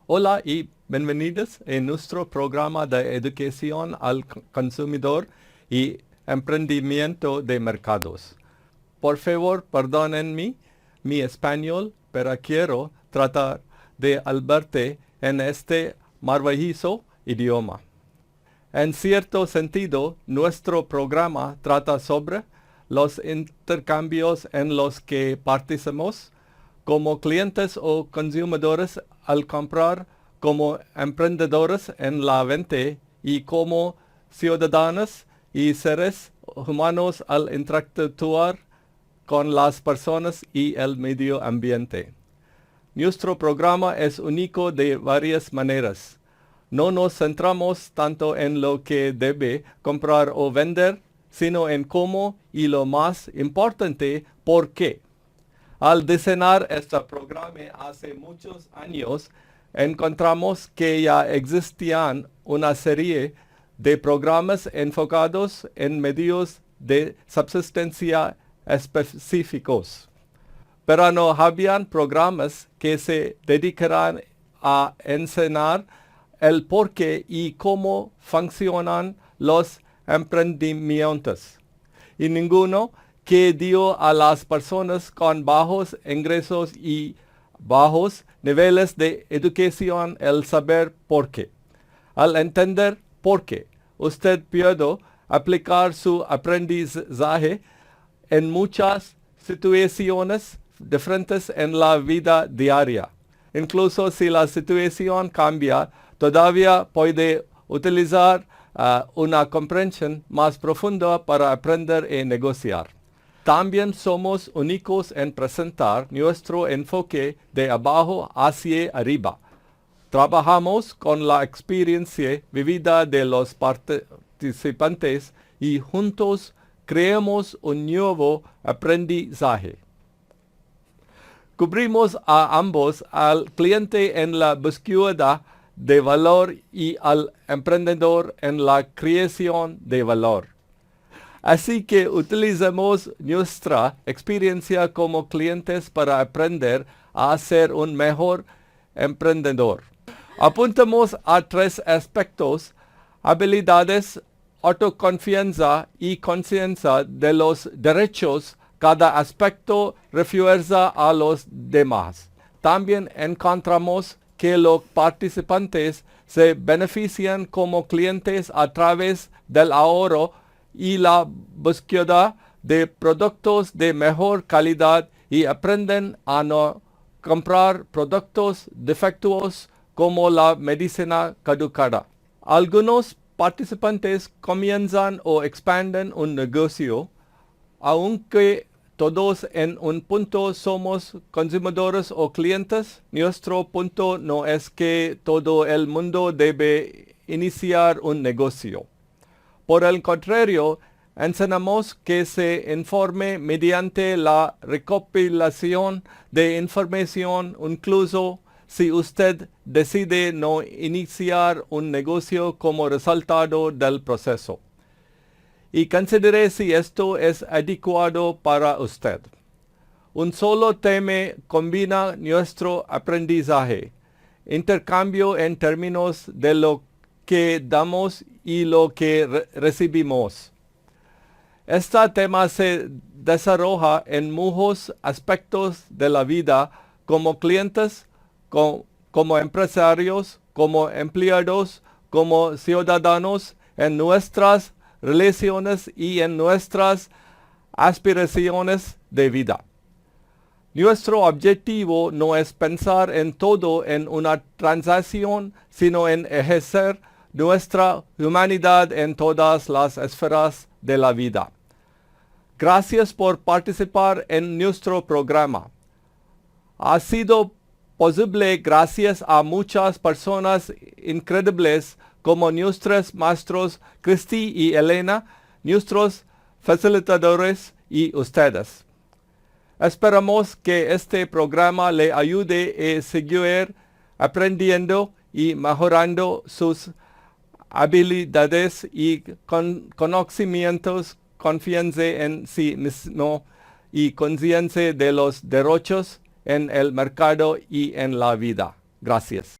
Hola y bienvenidos en nuestro programa de educación al consumidor y emprendimiento de mercados. Por favor, perdónenme mi español, pero quiero tratar de hablarte en este maravilloso idioma. En cierto sentido, nuestro programa trata sobre los intercambios en los que participamos como clientes o consumidores al comprar, como emprendedores en la venta y como ciudadanos y seres humanos al interactuar con las personas y el medio ambiente. Nuestro programa es único de varias maneras. No nos centramos tanto en lo que debe comprar o vender, sino en cómo y lo más importante, por qué. Al diseñar este programa hace muchos años, encontramos que ya existían una serie de programas enfocados en medios de subsistencia específicos. Pero no habían programas que se dedicaran a enseñar el por qué y cómo funcionan los emprendimientos. Y ninguno que dio a las personas con bajos ingresos y bajos niveles de educación el saber por qué. Al entender por qué, usted puede aplicar su aprendizaje en muchas situaciones diferentes en la vida diaria. Incluso si la situación cambia, todavía puede utilizar una comprensión más profunda para aprender y negociar. También somos únicos en presentar nuestro enfoque de abajo hacia arriba. Trabajamos con la experiencia vivida de los participantes y juntos creamos un nuevo aprendizaje. Cubrimos a ambos, al cliente en la búsqueda de valor y al emprendedor en la creación de valor. Así que utilizamos nuestra experiencia como clientes para aprender a ser un mejor emprendedor. Apuntamos a 3 aspectos: habilidades, autoconfianza y conciencia de los derechos. Cada aspecto refuerza a los demás. También encontramos que los participantes se benefician como clientes a través del ahorro y la búsqueda de productos de mejor calidad y aprenden a no comprar productos defectuosos como la medicina caducada. Algunos participantes comienzan o expanden un negocio. Aunque todos en un punto somos consumidores o clientes, nuestro punto no es que todo el mundo debe iniciar un negocio. Por el contrario, enseñamos que se informe mediante la recopilación de información, incluso si usted decide no iniciar un negocio como resultado del proceso. Y considere si esto es adecuado para usted. Un solo tema combina nuestro aprendizaje, intercambio en términos de lo que damos y lo que recibimos. Este tema se desarrolla en muchos aspectos de la vida, como clientes, como empresarios, como empleados, como ciudadanos, en nuestras relaciones y en nuestras aspiraciones de vida. Nuestro objetivo no es pensar en todo en una transacción, sino en ejercer nuestra humanidad en todas las esferas de la vida. Gracias por participar en nuestro programa. Ha sido posible gracias a muchas personas increíbles como nuestros maestros Cristi y Elena, nuestros facilitadores y ustedes. Esperamos que este programa le ayude a seguir aprendiendo y mejorando sus habilidades y conocimientos, confianza en sí mismo y conciencia de los derechos en el mercado y en la vida. Gracias.